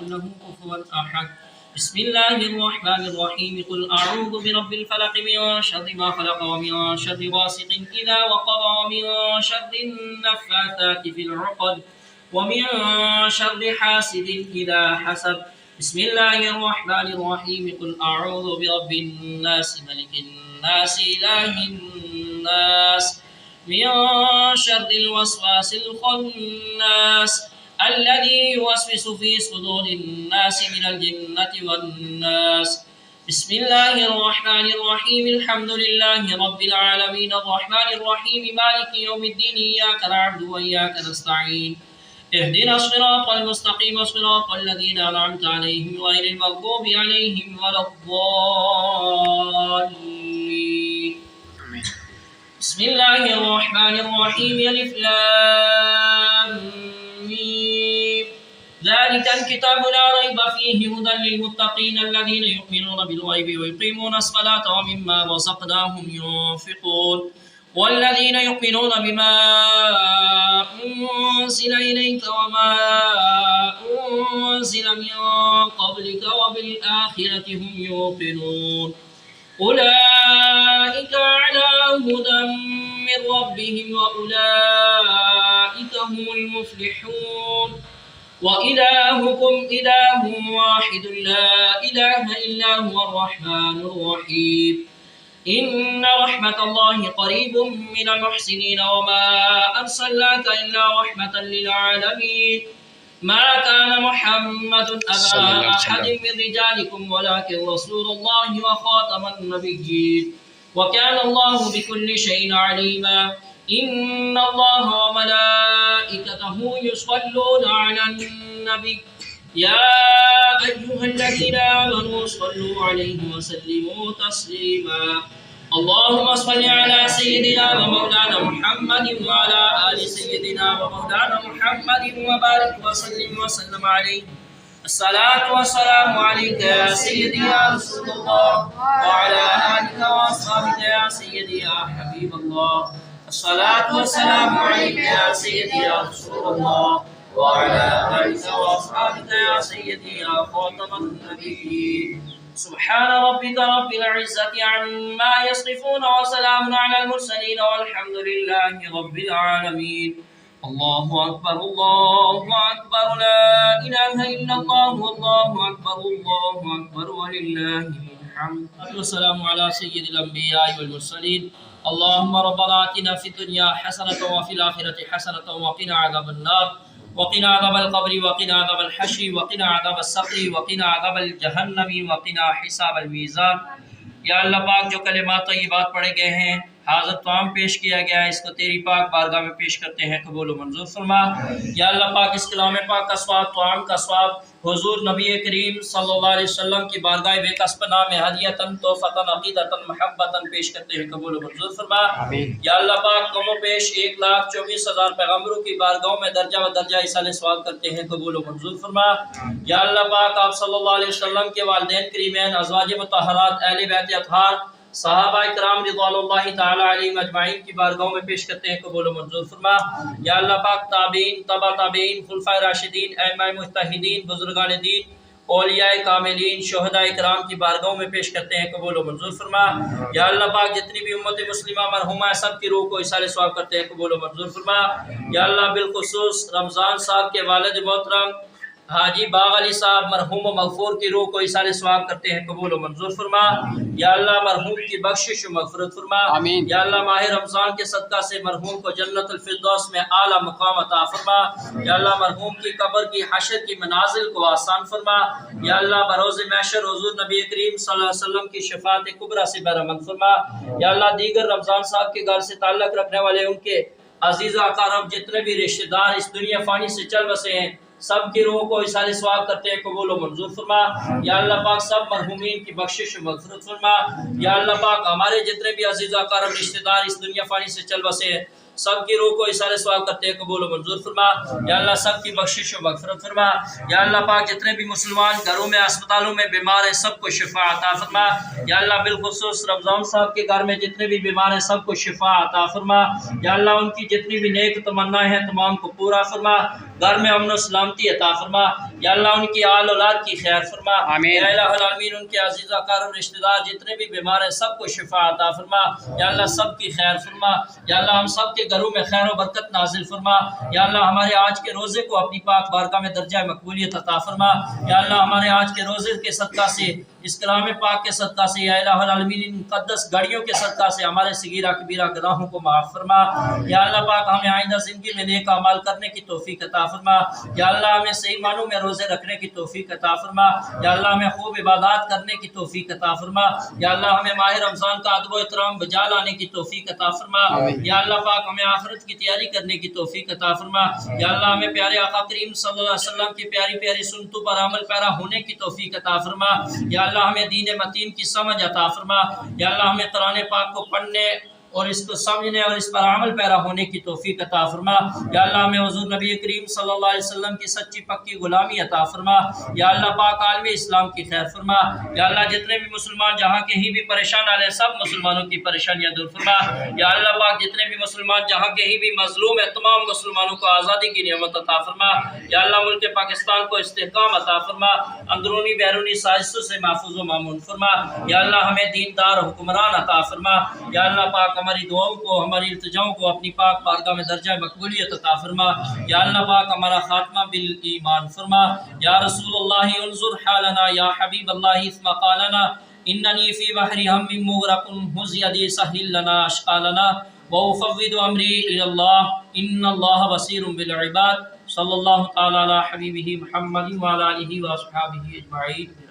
يكن له كفوا أحد. بسم الله الرحمن الرحيم. قل أعوذ برب الفلق من شر ما خلق ومن شر غاسق إذا وقب ومن شر النفاثات في العقد ومن شر حاسد إذا حسد. بسم الله الرحمن الرحيم. قل أعوذ برب الناس ملك الناس إله الناس من شر الوسواس الخناس الذي يوسوس في صدور الناس من الجنة والناس. بسم الله الرحمن الرحيم. الحمد لله رب العالمين الرحمن الرحيم مالك يوم الدين إياك نعبد وإياك نستعين اهدنا الصراط المستقيم صراط الذين أنعمت عليهم غير المغضوب عليهم ولا الضالين. بسم الله الرحمن الرحيم. ألف لام ميم. ذلك الكتاب لا ريب فيه هدى للمتقين الذين يؤمنون بالغيب ويقيمون الصلاة ومما رزقناهم ينفقون والذين يؤمنون بما أنزل إليك وما أنزل من قبلك وبالآخرة هم يوقنون أولئك على هدى من ربهم وأولئك هم المفلحون. وإلهكم إله واحد لا إله إلا هو الرحمن الرحيم. إن رحمة الله قريب من المحسنين وما أرسلناك إلا رحمة للعالمين. ما كان محمد أبا أحد من رجالكم ولكن رسول الله وخاتم النبيين وكان الله بكل شيء عليما. إن الله وملائكته يصلون على النبي يا أيها الذين آمنوا صلوا عليه وسلموا تسليما. اللهم صل على سيدنا ومولانا محمد وعلى آل سيدنا ومولانا محمد وبارك وسلم عليه. الصلاة والسلام عليك يا سيدي يا رسول الله وعلى آلك وأصحابك يا سيدي يا حبيب الله. الصلاة والسلام عليك يا سيدي يا رسول الله وعلى آلك وأصحابك يا سيدي يا خاتم النبيين. سبحان ربك رب العزة عما يصفون وسلام على المرسلين والحمد لله رب العالمين. الله أكبر الله أكبر لا إله إلا الله والله أكبر الله أكبر ولله الحمد. والسلام على سيد الأنبياء والمرسلين. اللهم ربنا آتنا في الدنيا حسنة وفي الآخرة حسنة وقنا عذاب النار وقنا عذاب القبر وقنا عذاب الحشر وقنا عذاب السقر وقنا عذاب الجہنم وقنا حساب المیزان. یا اللہ پاک جو کلمات طیبات پڑھے گئے ہیں حاضر توام پیش کیا گیا ہے اس کو تیری پاک بارگاہ میں پیش کرتے ہیں قبول و منظور فرما. یا اللہ پاک اس کلام پاک کا ثواب توام کا ثواب حضور نبی کریم صلی اللہ علیہ وسلم کی بارگاہ بے کسب نام ہدیتاً تحفتاً عقیدتاً محبتاً پیش کرتے ہیں قبول و منظور فرما. یا اللہ پاک کم و بیش 1,24,000 پیغمبروں کی بارگاہوں میں درجہ و درجہ اصال ثواب کرتے ہیں قبول و منظور فرما. یا اللہ پاک آپ صلی اللہ علیہ وسلم کے والدین کریمین ازواج مطہرات اہل بیت اطہار صحابہ کرام رضوان اللہ تعالی علیہم اجمعین کی بارگاہوں میں پیش کرتے ہیں قبول و منظور فرما. یا اللہ پاک تابعین تبع تابعین خلفائے راشدین ائمہ مجتہدین بزرگان دین اولیاء کاملین شہداء کرام کی بارگاہوں میں پیش کرتے ہیں قبول و منظور فرما. یا اللہ پاک جتنی بھی امت مسلمہ مرحومہ ہے سب کی روح کو اصال ثواب کرتے ہیں قبول و منظور فرما. یا اللہ بالخصوص رمضان صاحب کے والد محترم حاجی باغ علی صاحب مرحوم و مغفور کی روح کو اصال ثواب کرتے ہیں قبول و منظور فرما. یا اللہ مرحوم کی بخشش و مغفرت فرما. یا اللہ ماہ رمضان کے صدقہ سے مرحوم کو جنت الفردوس میں اعلیٰ مقام عطا فرما. یا اللہ مرحوم کی قبر کی حشر کی منازل کو آسان فرما. یا اللہ بروز محشر حضور نبی کریم صلی اللہ علیہ وسلم کی شفاعت کبریٰ سے بہرمند فرما. یا اللہ دیگر رمضان صاحب کے گھر سے تعلق رکھنے والے ان کے عزیز اقارب جتنے بھی رشتہ دار اس دنیا فانی سے چل بسے ہیں سب کی روح کو اصال ثواب کرتے ہیں قبول و منظور فرما. یا اللہ پاک سب مرحومین کی بخشش و مغفرت فرما. یا اللہ پاک ہمارے جتنے بھی عزیز اقارب رشتہ دار اس دنیا فانی سے چل بسے ہیں سب کی روح کو اصال ثواب کرتے ہیں قبول و منظور فرما. یا اللہ سب کی بخشش و مغفرت فرما. یا اللہ پاک جتنے بھی مسلمان گھروں میں اسپتالوں میں بیمار ہیں سب کو شفا عطا فرما. یا اللہ بالخصوص رمضان صاحب کے گھر میں جتنے بھی بیمار ہیں سب کو شفا عطا فرما. یا اللہ ان کی جتنی بھی نیک تمنائیں ہیں تمام کو پورا فرما. گھر میں امن و سلامتی عطا فرما. یا اللہ ان کی آل اولاد کی خیر فرما، آمین۔ یا الہ العالمین ان کے عزیز اقارب رشتہ دار جتنے بھی بیمار ہیں سب کو شفا عطا فرما، یا اللہ سب کی خیر فرما، یا اللہ ہم سب کے گھروں میں خیر و برکت نازل فرما، یا اللہ ہمارے آج کے روزے کو اپنی پاک بارگاہ میں درجہ مقبولیت عطا فرما، یا اللہ ہمارے آج کے روزے کے صدقہ سے، اس کلام پاک کے صدقہ سے، یا الہ العالمین ان مقدس گھڑیوں کے صدقہ سے ہمارے صغیرہ کبیرہ گناہوں کو معاف فرما، یا اللہ پاک ہمیں آئندہ زندگی میں نیک اعمال کرنے کی توفیق عطا فرما، یا اللہ ہمیں صحیح معنوں میں روزے رکھنے کی توفیق عطا فرما، یا اللہ ہمیں خوب عبادات کرنے کی توفیق عطا فرما، یا اللہ ہمیں ماہ رمضان کا ادب و احترام بجا لانے کی توفیق عطا فرما، یا اللہ پاک ہمیں آخرت کی تیاری کرنے کی توفیق عطا فرما، یا اللہ ہمیں پیارے آقا کریم صلی اللہ علیہ وسلم کی پیاری پیاری سنتوں پر عمل پیرا ہونے کی توفیق عطا فرما، یا اللہ ہمیں دین متین کی سمجھ عطا فرما، یا اللہ ہمیں قرآن پاک کو پڑھنے اور اس کو سمجھنے اور اس پر عمل پیرا ہونے کی توفیق عطا فرما، یا اللہ ہمیں حضور نبی کریم صلی اللہ علیہ وسلم کی سچی پکی غلامی عطا فرما، یا اللہ پاک عالم اسلام کی خیر فرما، یا اللہ جتنے بھی مسلمان جہاں کہیں بھی پریشان آ رہے ہیں سب مسلمانوں کی پریشانیاں دور فرما، یا اللہ پاک جتنے بھی مسلمان جہاں کہیں بھی مظلوم ہے تمام مسلمانوں کو آزادی کی نعمت عطا فرما، یا اللہ ملک پاکستان کو استحکام عطا فرما، اندرونی بیرونی سازشوں سے محفوظ و مامون فرما، یا اللہ ہمیں دیندار حکمران عطا فرما، یا اللہ پاک ہماری دعاؤں کو ہماری التجاؤں کو اپنی پاک بارگاہ میں درجہ مقبولیت عطا فرما، یا اللہ پاک ہمارا خاتمہ بالایمان فرما، یا رسول اللہ انظر حالنا، یا حبیب اللہ اسمع قالنا، اننی فی بحر ہم مغرق حز یدی سہل لنا اشقالنا، وافوض امری الی اللہ ان اللہ بصیر بالعباد، صلی اللہ تعالی علی حبیبہ محمد وعلی آلہ واصحابہ اجمعین۔